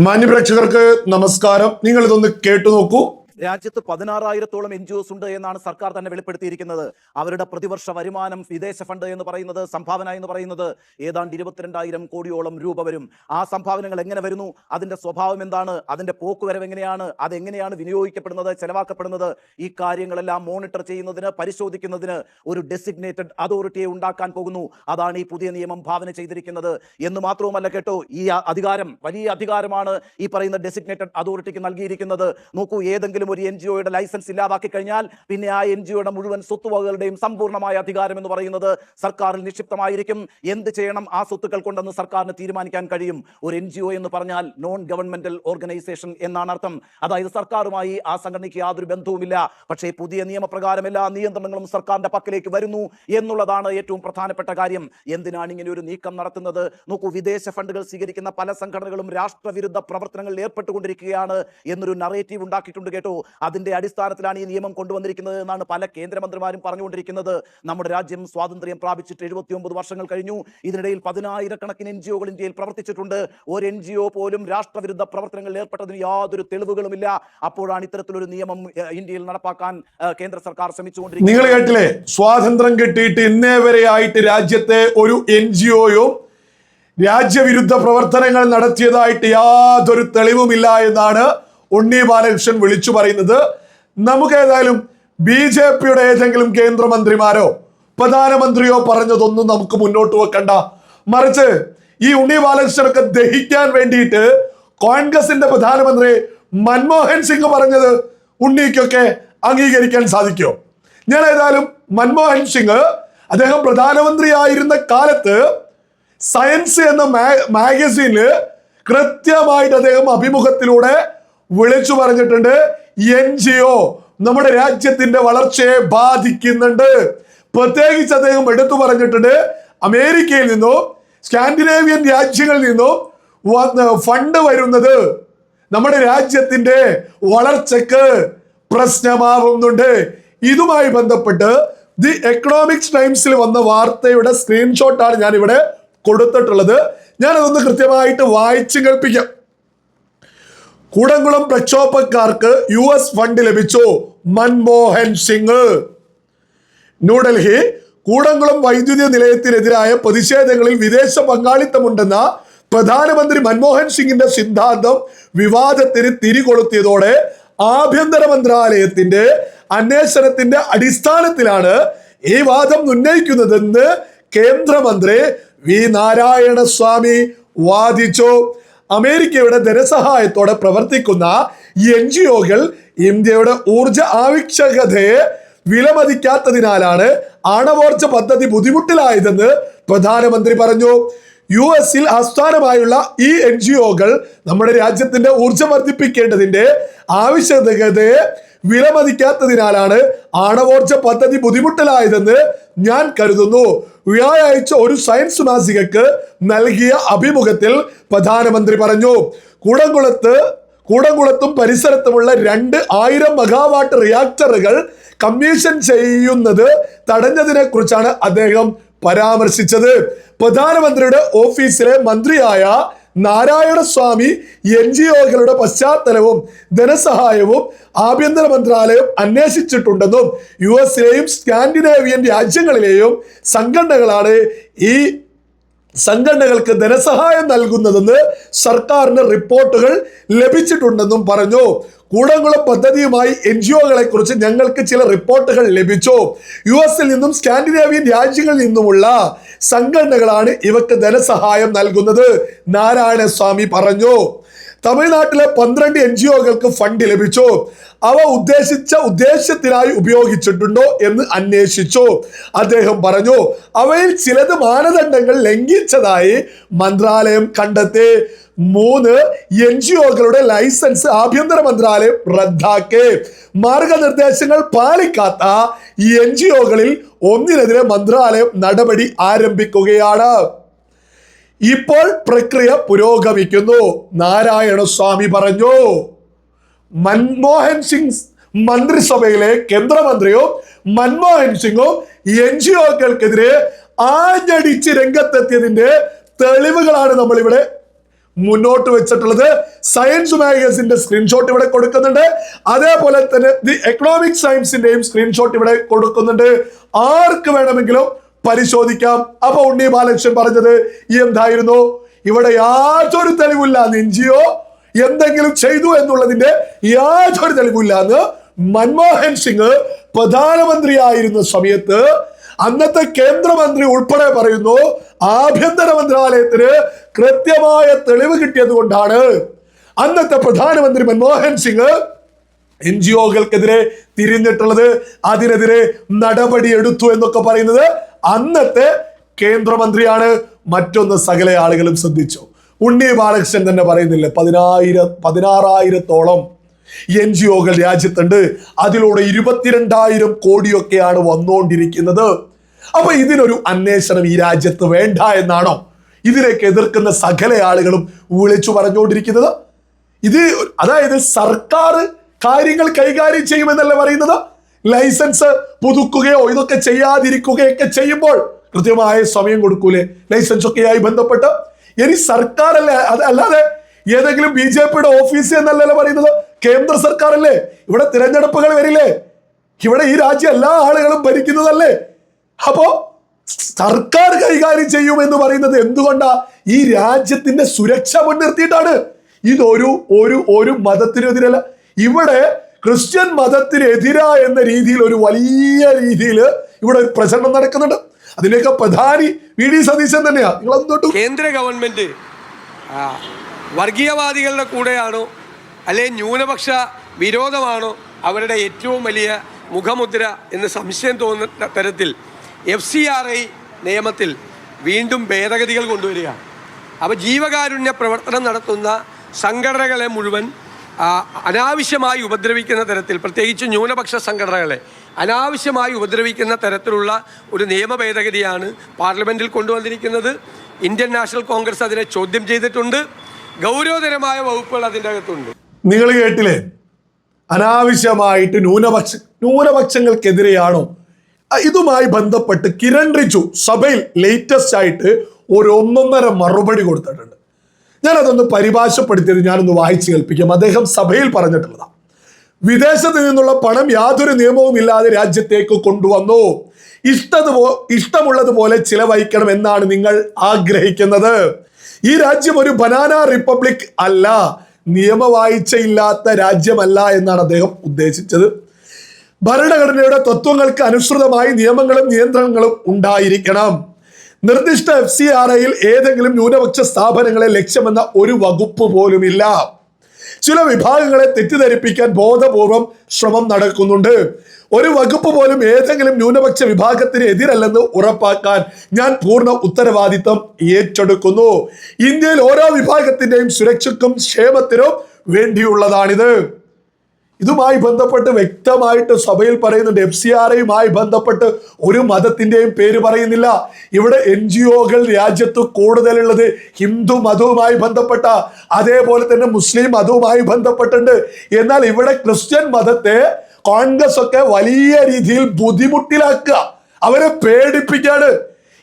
മാന്യപ്രേക്ഷകർക്ക് നമസ്കാരം. നിങ്ങൾ ഇതൊന്ന് കേട്ടു നോക്കൂ. രാജ്യത്ത് 16,000-ഓളം NGOs ഉണ്ട് എന്നാണ് സർക്കാർ തന്നെ വെളിപ്പെടുത്തിയിരിക്കുന്നത്. അവരുടെ പ്രതിവർഷ വരുമാനം വിദേശ ഫണ്ട് എന്ന് പറയുന്നത്, സംഭാവന എന്ന് പറയുന്നത് ഏതാണ്ട് 22,000 കോടിയോളം രൂപ വരും. ആ സംഭാവനകൾ എങ്ങനെ വരുന്നു, അതിന്റെ സ്വഭാവം എന്താണ്, അതിന്റെ പോക്കുവരവ് എങ്ങനെയാണ്, അതെങ്ങനെയാണ് വിനിയോഗിക്കപ്പെടുന്നത്, ചെലവാക്കപ്പെടുന്നത്, ഈ കാര്യങ്ങളെല്ലാം മോണിറ്റർ ചെയ്യുന്നതിന്, പരിശോധിക്കുന്നതിന് ഒരു ഡെസിഗ്നേറ്റഡ് അതോറിറ്റിയെ ഉണ്ടാക്കാൻ പോകുന്നു. അതാണ് ഈ പുതിയ നിയമം ഭാവന ചെയ്തിരിക്കുന്നത് എന്ന് മാത്രവുമല്ല കേട്ടോ, ഈ അധികാരം, വലിയ അധികാരമാണ് ഈ പറയുന്ന ഡെസിഗ്നേറ്റഡ് അതോറിറ്റിക്ക് നൽകിയിരിക്കുന്നത്. നോക്കൂ, ഏതെങ്കിലും ഒരു NGOയുടെ ലൈസൻസ് ഇല്ലാതാക്കി കഴിഞ്ഞാൽ പിന്നെ ആ NGOയുടെ മുഴുവൻ സ്വത്തുവകകളുടെയും സമ്പൂർണ്ണമായ അധികാരം എന്ന് പറയുന്നത് സർക്കാരിൽ നിക്ഷിപ്തമായിരിക്കും. എന്ത് ചെയ്യണം ആ സ്വത്തുക്കൾ കൊണ്ടെന്ന് സർക്കാരിന് തീരുമാനിക്കാൻ കഴിയും. ഒരു NGO എന്ന് പറഞ്ഞാൽ നോൺ ഗവൺമെന്റൽ ഓർഗനൈസേഷൻ എന്നാണ് അർത്ഥം. അതായത് സർക്കാരുമായി ആ സംഘടനയ്ക്ക് യാതൊരു ബന്ധവുമില്ല. പക്ഷേ പുതിയ നിയമപ്രകാരം എല്ലാ നിയന്ത്രണങ്ങളും സർക്കാരിന്റെ പക്കലേക്ക് വരുന്നു എന്നുള്ളതാണ് ഏറ്റവും പ്രധാനപ്പെട്ട കാര്യം. എന്തിനാണ് ഇങ്ങനെ ഒരു നീക്കം നടത്തുന്നത്? നോക്കൂ, വിദേശ ഫണ്ടുകൾ സ്വീകരിക്കുന്ന പല സംഘടനകളും രാഷ്ട്രവിരുദ്ധ പ്രവർത്തനങ്ങളിൽ ഏർപ്പെട്ടുകൊണ്ടിരിക്കുകയാണ് എന്നൊരു നറേറ്റീവ് ഉണ്ടാക്കിയിട്ടുണ്ട് കേട്ടോ. അതിന്റെ അടിസ്ഥാനത്തിലാണ് ഈ നിയമം കൊണ്ടുവന്നിരിക്കുന്നത് എന്നാണ് പല കേന്ദ്രമന്ത്രിമാരും പറഞ്ഞുകൊണ്ടിരിക്കുന്നത്. നമ്മുടെ രാജ്യം സ്വാതന്ത്ര്യം പ്രാപിച്ചിട്ട് 79 വർഷങ്ങൾ കഴിഞ്ഞു. ഇതിനിടയിൽ 10,000-കണക്കിന് NGOകൾ ഇന്ത്യയിൽ പ്രവർത്തിച്ചിട്ടുണ്ട്. ഒരു NGO പോലും രാഷ്ട്രവിരുദ്ധ പ്രവർത്തനങ്ങളിൽ ഏർപ്പെട്ടതിന് യാതൊരു തെളിവുകളുമില്ല. അപ്പോഴാണ് ഇത്തരത്തിലൊരു നിയമം ഇന്ത്യയിൽ നടപ്പാക്കാൻ കേന്ദ്ര സർക്കാർ ശ്രമിച്ചുകൊണ്ടിരിക്കുന്നത്. നിങ്ങൾ കേട്ടില്ലേ, സ്വാതന്ത്ര്യം കിട്ടിയിട്ട് ഇന്നേ വരെ ആയിട്ട് രാജ്യത്തെ ഒരു NGOയും രാജ്യവിരുദ്ധ പ്രവർത്തനങ്ങൾ നടത്തിയതായിട്ട് യാതൊരു തെളിവുമില്ല എന്നാണ് ഉണ്ണി ബാലകൃഷ്ണൻ വിളിച്ചു പറയുന്നത്. നമുക്ക് ഏതായാലും BJPയുടെ ഏതെങ്കിലും കേന്ദ്രമന്ത്രിമാരോ പ്രധാനമന്ത്രിയോ പറഞ്ഞതൊന്നും നമുക്ക് മുന്നോട്ട് വെക്കണ്ട. മറിച്ച് ഈ ഉണ്ണി ബാലകൃഷ്ണനൊക്കെ ദഹിക്കാൻ വേണ്ടിയിട്ട് കോൺഗ്രസിന്റെ പ്രധാനമന്ത്രി മൻമോഹൻ സിംഗ് പറഞ്ഞത് ഉണ്ണിക്കൊക്കെ അംഗീകരിക്കാൻ സാധിക്കുമോ? ഞാൻ ഏതായാലും മൻമോഹൻ സിംഗ് അദ്ദേഹം പ്രധാനമന്ത്രിയായിരുന്ന കാലത്ത് സയൻസ് എന്ന മാഗസീനില് കൃത്യമായിട്ട് അദ്ദേഹം അഭിമുഖത്തിലൂടെ വിളിച്ചു പറഞ്ഞിട്ടുണ്ട്, NGO നമ്മുടെ രാജ്യത്തിന്റെ വളർച്ചയെ ബാധിക്കുന്നുണ്ട്. പ്രത്യേകിച്ച് അദ്ദേഹം എടുത്തു പറഞ്ഞിട്ടുണ്ട്, അമേരിക്കയിൽ നിന്നും സ്കാൻഡിനേവിയൻ രാജ്യങ്ങളിൽ നിന്നും ഫണ്ട് വരുന്നത് നമ്മുടെ രാജ്യത്തിന്റെ വളർച്ചക്ക് പ്രശ്നമാവുന്നുണ്ട്. ഇതുമായി ബന്ധപ്പെട്ട് ദി എക്കണോമിക്സ് ടൈംസിൽ വന്ന വാർത്തയുടെ സ്ക്രീൻഷോട്ടാണ് ഞാൻ ഇവിടെ കൊടുത്തിട്ടുള്ളത്. ഞാനതൊന്ന് കൃത്യമായിട്ട് വായിച്ചു കേൾപ്പിക്കാം. കൂടംകുളം പ്രക്ഷോഭക്കാർക്ക് US ഫണ്ട് ലഭിച്ചു, മൻമോഹൻ സിംഗ്. ന്യൂഡൽഹി, കൂടംകുളം വൈദ്യുതി നിലയത്തിനെതിരായ പ്രതിഷേധങ്ങളിൽ വിദേശ പങ്കാളിത്തമുണ്ടെന്ന പ്രധാനമന്ത്രി മൻമോഹൻ സിംഗിന്റെ സിദ്ധാന്തം വിവാദത്തിന് തിരികൊളുത്തിയതോടെ ആഭ്യന്തര മന്ത്രാലയത്തിന്റെ അന്വേഷണത്തിന്റെ അടിസ്ഥാനത്തിലാണ് ഈ വാദം ഉന്നയിക്കുന്നതെന്ന് കേന്ദ്രമന്ത്രി V നാരായണസ്വാമി വാദിച്ചു. അമേരിക്കയുടെ ധനസഹായത്തോടെ പ്രവർത്തിക്കുന്ന NGOകൾ ഇന്ത്യയുടെ ഊർജ ആവശ്യകതയെ വിലമതിക്കാത്തതിനാലാണ് ആണവോർജ പദ്ധതി ബുദ്ധിമുട്ടിലായതെന്ന് പ്രധാനമന്ത്രി പറഞ്ഞു. US ആസ്ഥാനമായുള്ള ഈ NGOകൾ നമ്മുടെ രാജ്യത്തിന്റെ ഊർജം വർദ്ധിപ്പിക്കേണ്ടതിന്റെ ആവശ്യകതയെ വിലമതിക്കാത്തതിനാലാണ് ആണവോർജ പദ്ധതി ബുദ്ധിമുട്ടിലായതെന്ന് ഞാൻ കരുതുന്നു. വ്യാഴാഴ്ച ഒരു സയൻസ് മാസികക്ക് നൽകിയ അഭിമുഖത്തിൽ പ്രധാനമന്ത്രി പറഞ്ഞു. കൂടംകുളത്തും പരിസരത്തുമുള്ള 2,000 മെഗാവാട്ട് റിയാക്ടറുകൾ കമ്മീഷൻ ചെയ്യുന്നത് തടഞ്ഞതിനെ കുറിച്ചാണ് അദ്ദേഹം പരാമർശിച്ചത്. പ്രധാനമന്ത്രിയുടെ ഓഫീസിലെ മന്ത്രിയായ നാരായണസ്വാമി NGOകളുടെ പശ്ചാത്തലവും ധനസഹായവും ആഭ്യന്തര മന്ത്രാലയം അന്വേഷിച്ചിട്ടുണ്ടെന്നും US-ലെയും സ്കാൻഡിനേവിയൻ രാജ്യങ്ങളിലെയും സംഘടനകളാണ് ഈ സംഘടനകൾക്ക് ധനസഹായം നൽകുന്നതെന്ന് സർക്കാരിന് റിപ്പോർട്ടുകൾ ലഭിച്ചിട്ടുണ്ടെന്നും പറഞ്ഞു. കൂടംകുളം പദ്ധതിയുമായി NGOകളെ കുറിച്ച് ഞങ്ങൾക്ക് ചില റിപ്പോർട്ടുകൾ ലഭിച്ചു. US-ൽ നിന്നും സ്കാൻഡിനേവിയൻ രാജ്യങ്ങളിൽ നിന്നുമുള്ള സംഘടനകളാണ് ഇവക്ക് ധനസഹായം നൽകുന്നത്, നാരായണസ്വാമി പറഞ്ഞു. തമിഴ്നാട്ടിലെ 12 NGOകൾക്ക് ഫണ്ട് ലഭിച്ചു. അവ ഉദ്ദേശത്തിനായി ഉപയോഗിച്ചിട്ടുണ്ടോ എന്ന് അന്വേഷിച്ചു. അദ്ദേഹം പറഞ്ഞു, അവയിൽ ചിലത് മാനദണ്ഡങ്ങൾ ലംഘിച്ചതായി മന്ത്രാലയം കണ്ടെത്തി. 3 NGOകളുടെ ലൈസൻസ് ആഭ്യന്തര മന്ത്രാലയം റദ്ദാക്കി. മാർഗനിർദ്ദേശങ്ങൾ പാലിക്കാത്ത NGOകളിൽ ഒന്നിനെതിരെ മന്ത്രാലയം നടപടി ആരംഭിക്കുകയാണ്. ഇപ്പോൾ പ്രക്രിയ പുരോഗമിക്കുന്നു, നാരായണസ്വാമി പറഞ്ഞു. മൻമോഹൻ സിംഗ് മന്ത്രിസഭയിലെ കേന്ദ്രമന്ത്രിയും മൻമോഹൻ സിംഗും NGOകൾക്കെതിരെ ആഞ്ഞടിച്ച് രംഗത്തെത്തിയതിന്റെ തെളിവുകളാണ് നമ്മളിവിടെ മുന്നോട്ട് വെച്ചിട്ടുള്ളത്. സയൻസ് മാഗസിന്റെ സ്ക്രീൻഷോട്ട് ഇവിടെ കൊടുക്കുന്നുണ്ട്. അതേപോലെ തന്നെ ദി എക്കണോമിക് സയൻസിന്റെയും സ്ക്രീൻഷോട്ട് ഇവിടെ കൊടുക്കുന്നുണ്ട്. ആർക്ക് വേണമെങ്കിലും പരിശോധിക്കാം. അപ്പൊ ഉണ്ണി ബാലകൃഷ്ണൻ പറഞ്ഞത് എന്തായിരുന്നു? ഇവിടെ യാതൊരു തെളിവില്ല, എൻജിഒ എന്തെങ്കിലും ചെയ്തു എന്നുള്ളതിന്റെ യാതൊരു തെളിവില്ല എന്ന് മൻമോഹൻ സിംഗ് പ്രധാനമന്ത്രിയായിരുന്ന സമയത്ത് അന്നത്തെ കേന്ദ്രമന്ത്രി ഉൾപ്പെടെ പറയുന്നു. ആഭ്യന്തര മന്ത്രാലയത്തിന് കൃത്യമായ തെളിവ് കിട്ടിയത് കൊണ്ടാണ് അന്നത്തെ പ്രധാനമന്ത്രി മൻമോഹൻ സിംഗ് എൻജിഒകൾക്കെതിരെ തിരിഞ്ഞിട്ടുള്ളത്. അതിനെതിരെ നടപടി എടുത്തു എന്നൊക്കെ പറയുന്നത് അന്നത്തെ കേന്ദ്രമന്ത്രിയാണ്. മറ്റൊന്ന് സകല ആളുകളും ശ്രദ്ധിച്ചു. ഉണ്ണി ബാലകൃഷ്ണൻ തന്നെ പറയുന്നില്ല, 16,000-ഓളം എൻജിഒകൾ രാജ്യത്തുണ്ട്. അതിലൂടെ 22,000 കോടിയൊക്കെയാണ് വന്നുകൊണ്ടിരിക്കുന്നത്. അപ്പൊ ഇതിനൊരു അന്വേഷണം ഈ രാജ്യത്ത് വേണ്ട എന്നാണോ ഇതിലേക്ക് എതിർക്കുന്ന സകല ആളുകളും വിളിച്ചു പറഞ്ഞുകൊണ്ടിരിക്കുന്നത്? അതായത് സർക്കാർ കാര്യങ്ങൾ കൈകാര്യം ചെയ്യുമെന്നല്ല പറയുന്നത്. ലൈസൻസ് പുതുക്കുകയോ ഇതൊക്കെ ചെയ്യാതിരിക്കുകയൊക്കെ ചെയ്യുമ്പോൾ കൃത്യമായ സമയം കൊടുക്കൂലേ ലൈസൻസ് ഒക്കെയായി ബന്ധപ്പെട്ട്? ഇനി സർക്കാരല്ലേ, അല്ലാതെ ഏതെങ്കിലും BJPയുടെ ഓഫീസ് എന്നല്ലല്ലോ പറയുന്നത്, കേന്ദ്ര സർക്കാരല്ലേ. ഇവിടെ തിരഞ്ഞെടുപ്പുകൾ വരില്ലേ? ഇവിടെ ഈ രാജ്യം എല്ലാ ആളുകളും ഭരിക്കുന്നതല്ലേ? അപ്പോ സർക്കാർ കൈകാര്യം ചെയ്യുമെന്ന് പറയുന്നത് എന്തുകൊണ്ടാ? ഈ രാജ്യത്തിന്റെ സുരക്ഷ മുൻനിർത്തിയിട്ടാണ്. ഒരു മതത്തിനെതിരല്ല. ഇവിടെ ക്രിസ്ത്യൻ മതത്തിനെതിരാ എന്ന രീതിയിൽ ഒരു വലിയ രീതിയിൽ ഇവിടെ ഒരു പ്രചരണം നടക്കുന്നുണ്ട്. അതിലേക്ക് പ്രധാനി VD സതീശൻ തന്നെയാ. നിങ്ങൾ എന്തൊട്ട് കേന്ദ്ര ഗവൺമെന്റ് വർഗീയവാദികളുടെ കൂടെയാണോ അല്ലെങ്കിൽ ന്യൂനപക്ഷ വിരോധമാണോ അവരുടെ ഏറ്റവും വലിയ മുഖമുദ്ര എന്ന് സംശയം തോന്നുന്ന തരത്തിൽ FCRI നിയമത്തിൽ വീണ്ടും ഭേദഗതികൾ കൊണ്ടുവരികയാണ്. അപ്പോൾ ജീവകാരുണ്യ പ്രവർത്തനം നടത്തുന്ന സംഘടനകളെ മുഴുവൻ അനാവശ്യമായി ഉപദ്രവിക്കുന്ന തരത്തിൽ, പ്രത്യേകിച്ച് ന്യൂനപക്ഷ സംഘടനകളെ അനാവശ്യമായി ഉപദ്രവിക്കുന്ന തരത്തിലുള്ള ഒരു നിയമ ഭേദഗതിയാണ് പാർലമെൻറ്റിൽ കൊണ്ടുവന്നിരിക്കുന്നത്. ഇന്ത്യൻ നാഷണൽ കോൺഗ്രസ് അതിനെ ചോദ്യം ചെയ്തിട്ടുണ്ട്. ഗൗരവതരമായ വകുപ്പുകൾ അതിൻ്റെ അകത്തുണ്ട്. നിങ്ങൾ കേട്ടില്ലേ? അനാവശ്യമായിട്ട് ന്യൂനപക്ഷങ്ങൾക്കെതിരെയാണോ? ഇതുമായി ബന്ധപ്പെട്ട് കിരൺ റിജു സഭയിൽ ലേറ്റസ്റ്റ് ആയിട്ട് ഒരു 1.5 മറുപടി കൊടുത്തിട്ടുണ്ട്. ഞാനതൊന്ന് പരിഭാഷപ്പെടുത്തിയത് ഞാനൊന്ന് വായിച്ചു കേൾപ്പിക്കാം. അദ്ദേഹം സഭയിൽ പറഞ്ഞിട്ടുള്ളതാണ്. വിദേശത്ത് നിന്നുള്ള പണം യാതൊരു നിയമവും ഇല്ലാതെ രാജ്യത്തേക്ക് കൊണ്ടുവന്നു. ഇഷ്ടമുള്ളതുപോലെ ചിലവഴിക്കണം എന്നാണ് നിങ്ങൾ ആഗ്രഹിക്കുന്നത്. ഈ രാജ്യം ഒരു ബനാന റിപ്പബ്ലിക് അല്ല, നിയമവാഴ്ചയില്ലാത്ത രാജ്യമല്ല എന്നാണ് അദ്ദേഹം ഉദ്ദേശിച്ചത്. ഭരണഘടനയുടെ തത്വങ്ങൾക്ക് അനുസൃതമായി നിയമങ്ങളും നിയന്ത്രണങ്ങളും ഉണ്ടായിരിക്കണം. നിർദ്ദിഷ്ട FCRIയിൽ ഏതെങ്കിലും ന്യൂനപക്ഷ സ്ഥാപനങ്ങളെ ലക്ഷ്യമെന്ന ഒരു വകുപ്പ് പോലുമില്ല. ചില വിഭാഗങ്ങളെ തെറ്റിദ്ധരിപ്പിക്കാൻ ബോധപൂർവം ശ്രമം നടക്കുന്നുണ്ട്. ഒരു വകുപ്പ് പോലും ഏതെങ്കിലും ന്യൂനപക്ഷ വിഭാഗത്തിന് എതിരല്ലെന്ന് ഉറപ്പാക്കാൻ ഞാൻ പൂർണ്ണ ഉത്തരവാദിത്തം ഏറ്റെടുക്കുന്നു. ഇന്ത്യയിൽ ഓരോ വിഭാഗത്തിന്റെയും സുരക്ഷയ്ക്കും ക്ഷേമത്തിനും വേണ്ടിയുള്ളതാണിത്. ഇതുമായി ബന്ധപ്പെട്ട് വ്യക്തമായിട്ട് സഭയിൽ പറയുന്നുണ്ട്. FCRIയുമായി ബന്ധപ്പെട്ട് ഒരു മതത്തിന്റെയും പേര് പറയുന്നില്ല. ഇവിടെ NGOകൾ രാജ്യത്ത് കൂടുതലുള്ളത് ഹിന്ദു മതവുമായി ബന്ധപ്പെട്ട, അതേപോലെ തന്നെ മുസ്ലിം മതവുമായി ബന്ധപ്പെട്ടുണ്ട്. എന്നാൽ ഇവിടെ ക്രിസ്ത്യൻ മതത്തെ കോൺഗ്രസ് ഒക്കെ വലിയ രീതിയിൽ ബുദ്ധിമുട്ടിലാക്കുക, അവരെ പേടിപ്പിക്കാണ്.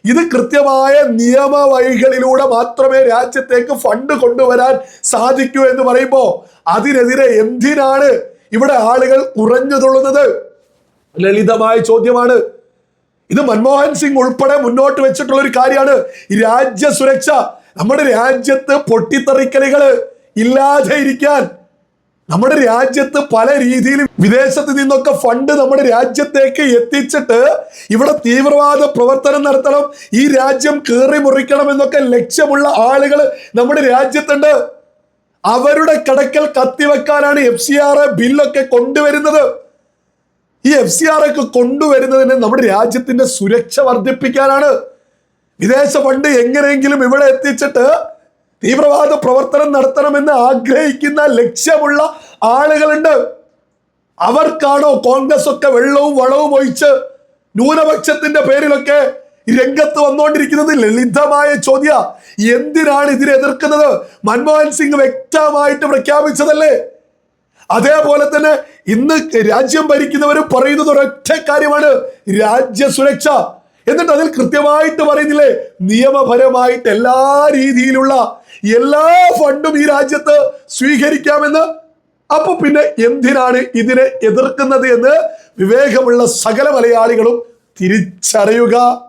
ഇത് കൃത്യമായ നിയമവഴികളിലൂടെ മാത്രമേ രാജ്യത്തേക്ക് ഫണ്ട് കൊണ്ടുവരാൻ സാധിക്കൂ എന്ന് പറയുമ്പോൾ അതിനെതിരെ എന്തിനാണ് ഇവിടെ ആളുകൾ ഉറഞ്ഞുതുള്ളുന്നത്? ലളിതമായ ചോദ്യമാണ്. ഇത് മൻമോഹൻ സിംഗ് ഉൾപ്പെടെ മുന്നോട്ട് വെച്ചിട്ടുള്ള ഒരു കാര്യമാണ്. രാജ്യ സുരക്ഷ, നമ്മുടെ രാജ്യത്ത് പൊട്ടിത്തെറിക്കലുകൾ ഇല്ലാതെ ഇരിക്കാൻ, നമ്മുടെ രാജ്യത്ത് പല രീതിയിൽ വിദേശത്ത് നിന്നൊക്കെ ഫണ്ട് നമ്മുടെ രാജ്യത്തേക്ക് എത്തിച്ചിട്ട് ഇവിടെ തീവ്രവാദ പ്രവർത്തനം നടത്തണം, ഈ രാജ്യം കീറി മുറിക്കണം എന്നൊക്കെ ലക്ഷ്യമുള്ള ആളുകൾ നമ്മുടെ രാജ്യത്തുണ്ട്. അവരുടെ കടക്കൽ കത്തിവെക്കാനാണ് FCRI ബില്ലൊക്കെ കൊണ്ടുവരുന്നത്. ഈ FCRI ഒക്കെ കൊണ്ടുവരുന്നതിന് നമ്മുടെ രാജ്യത്തിന്റെ സുരക്ഷ വർദ്ധിപ്പിക്കാനാണ്. വിദേശ ഫണ്ട് എങ്ങനെയെങ്കിലും ഇവിടെ എത്തിച്ചിട്ട് തീവ്രവാദ പ്രവർത്തനം നടത്തണമെന്ന് ആഗ്രഹിക്കുന്ന ലക്ഷ്യമുള്ള ആളുകളുണ്ട്. അവർക്കാണോ കോൺഗ്രസ് ഒക്കെ വെള്ളവും വളവും ഒഴിച്ച് ന്യൂനപക്ഷത്തിന്റെ പേരിലൊക്കെ രംഗത്ത് വന്നുകൊണ്ടിരിക്കുന്നത്? ലളിതമായ ചോദ്യ. എന്തിനാണ് ഇതിനെ എതിർക്കുന്നത്? മൻമോഹൻ സിംഗ് വ്യക്തമായിട്ട് പ്രഖ്യാപിച്ചതല്ലേ. അതേപോലെ തന്നെ ഇന്ന് രാജ്യം ഭരിക്കുന്നവർ പറയുന്നത് ഒരൊറ്റ കാര്യമാണ്, രാജ്യ സുരക്ഷ. എന്നിട്ട് അതിൽ കൃത്യമായിട്ട് പറയുന്നില്ലേ, നിയമപരമായിട്ട് എല്ലാ രീതിയിലുള്ള എല്ലാ ഫണ്ടും ഈ രാജ്യത്ത് സ്വീകരിക്കാമെന്ന്. അപ്പൊ പിന്നെ എന്തിനാണ് ഇതിനെ എതിർക്കുന്നത് എന്ന് വിവേകമുള്ള സകല മലയാളികളും തിരിച്ചറിയുക.